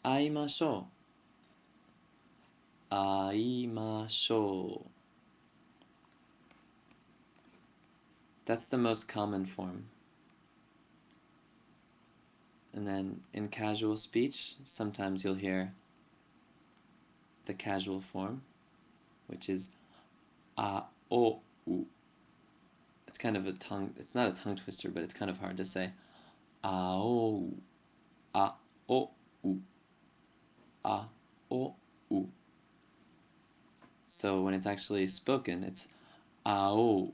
会いましょう。会いましょう。That's the most common form. And then in casual speech, sometimes you'll hear the casual form, which is a o u. It's kind of a tongue, it's not a tongue twister, but it's kind of hard to say. A o u, a o u, a o u. So when it's actually spoken, it's ao,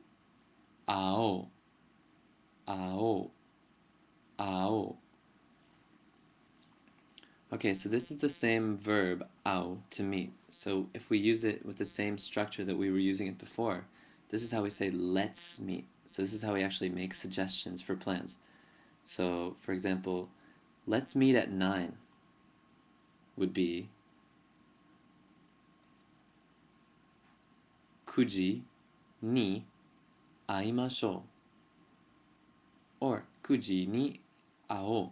ao, ao, ao. Okay, so this is the same verb, ao, to meet. So if we use it with the same structure that we were using it before, this is how we say let's meet. So this is how we actually make suggestions for plans. So, for example, let's meet at 9 would be 9時に会いましょう or 9時に会おう.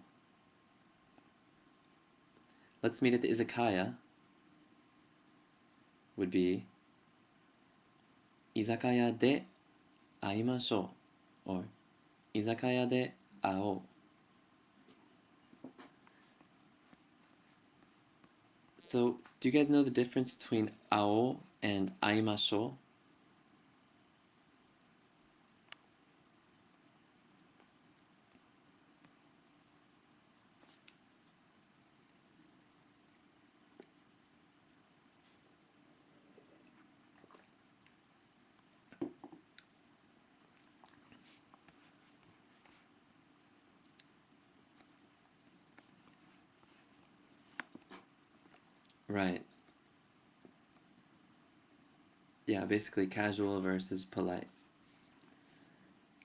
Let's meet at the izakaya would be 居酒屋で会いましょう or 居酒屋で会おう. So, do you guys know the difference between 会おう and 会いましょう? Right. Yeah, basically casual versus polite.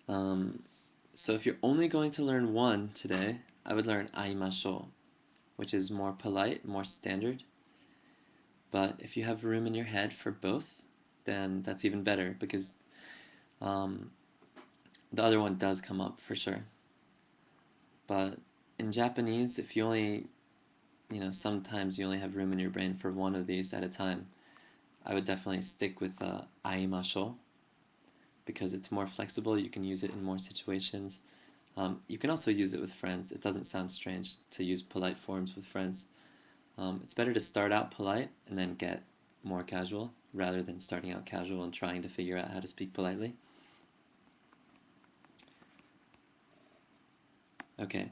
So if you're only going to learn one today, I would learn 会いましょう, which is more polite, more standard. But if you have room in your head for both, then that's even better because the other one does come up for sure. But in Japanese, if you only, sometimes you only have room in your brain for one of these at a time, I would definitely stick with 会いましょう because it's more flexible. You can use it in more situations. You can also use it with friends. It doesn't sound strange to use polite forms with friends. It's better to start out polite and then get more casual rather than starting out casual and trying to figure out how to speak politely. Okay.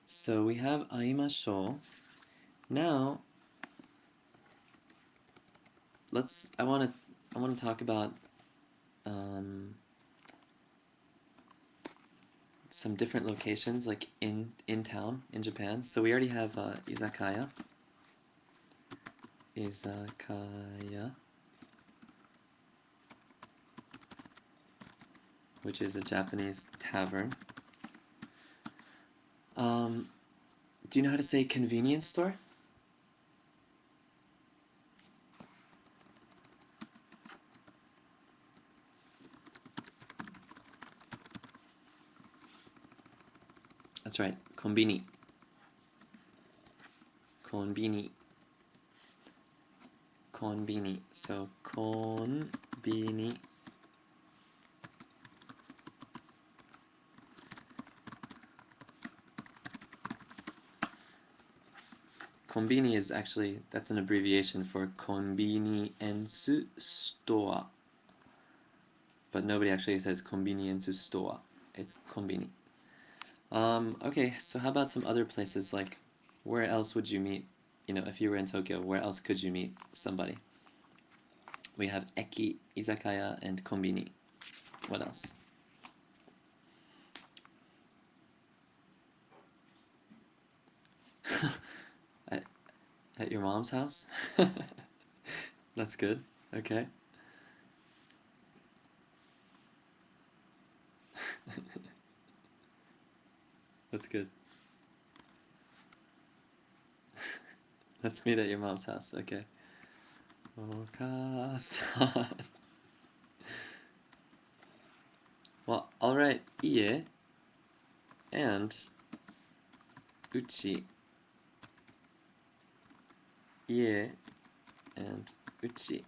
So we have 会いましょう. Now, I want to talk about some different locations, like in town in Japan. So we already have izakaya, which is a Japanese tavern. Do you know how to say convenience store? That's right, konbini. Konbini. Konbini. So konbini. Konbini is actually, that's an abbreviation for convenience store. But nobody actually says convenience store. It's konbini. Okay, so how about some other places, like where else would you meet, if you were in Tokyo, where else could you meet somebody? We have eki, izakaya, and konbini. What else? At your mom's house? That's good. Okay. That's good. Let's meet at your mom's house. Okay. Okasan. Well, alright, ie. And uchi, ie, and uchi.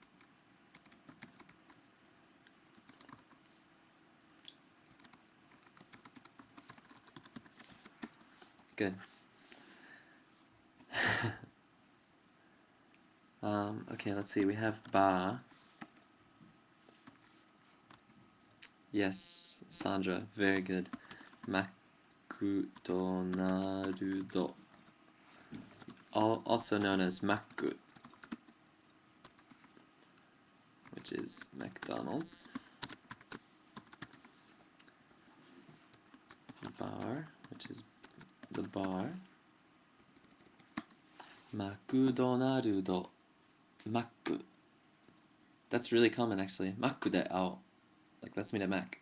Good. Okay, let's see. We have ba. Yes, Sandra, very good. McDonald's, also known as Maku, which is McDonald's. Bar, which is the bar. McDonald's, Maku. That's really common actually. Maku de ao. Like, let's meet at Mac.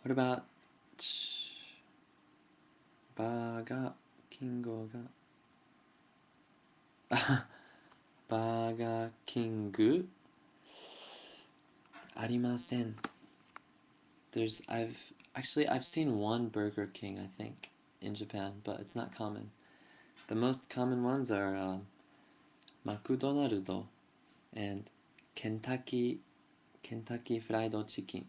What about Baga Kingo ga Baga Kingu arimasen. I've seen one Burger King, I think, in Japan, but it's not common. The most common ones are McDonald's and Kentucky Fried Chicken.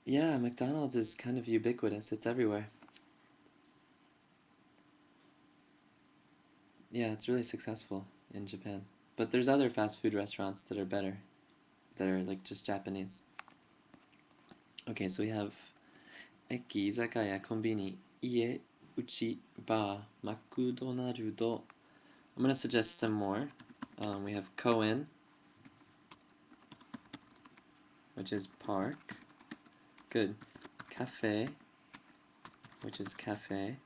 Yeah, McDonald's is kind of ubiquitous. It's everywhere. Yeah, it's really successful in Japan. But there's other fast food restaurants that are better, that are like just Japanese. Okay, so we have eki, izakaya, konbini, ie, uchi, ba, McDonald's. I'm gonna suggest some more. We have koen, which is park. Good. Cafe, which is cafe.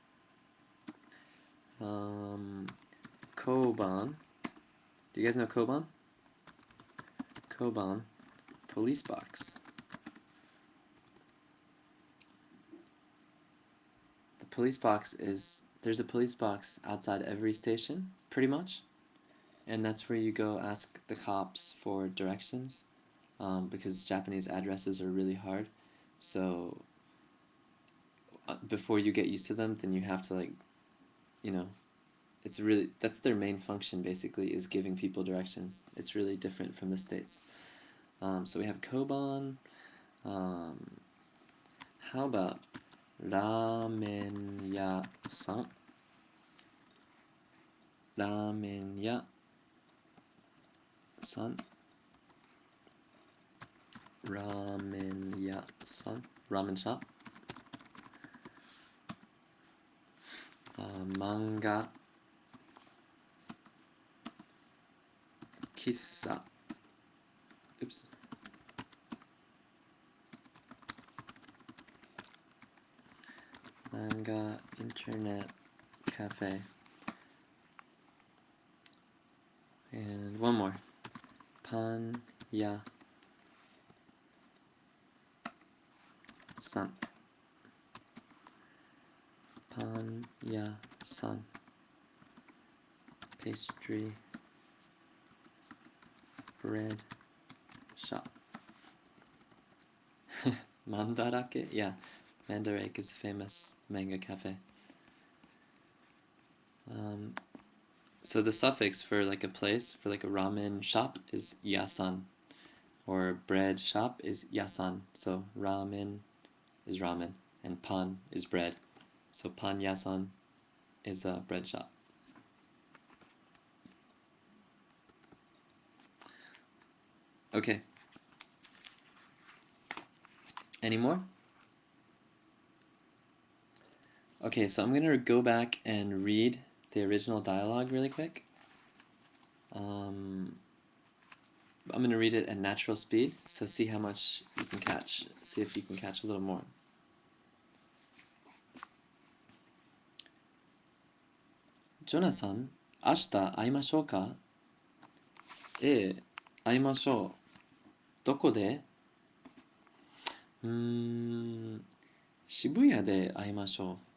Koban. Do you guys know Koban? Koban, police box. The police box is, there's a police box outside every station, pretty much. And that's where you go ask the cops for directions, because Japanese addresses are really hard. So before you get used to them, then you have to, like, that's their main function basically, is giving people directions. It's really different from the States. So we have Koban. How about ramen ya san? Ramen ya san. Ramen ya san. Ramen shop. Manga kissa. Oops. Manga internet cafe. And one more. Pan ya san. Pan ya san. Pastry bread shop. Mandarake? Yeah, Mandarake is a famous manga cafe. So the suffix for like a place, for like a ramen shop, is yasan, or bread shop is yasan. So ramen is ramen, and pan is bread. So pan yasan is a bread shop. Okay. Any more? Okay, so I'm gonna go back and read the original dialogue really quick. I'm gonna read it at natural speed, so see how much you can catch. See if you can catch a little more. Jonah-san, 明日会いましょうか？ええ、会いましょう。どこで？渋谷で会いましょう。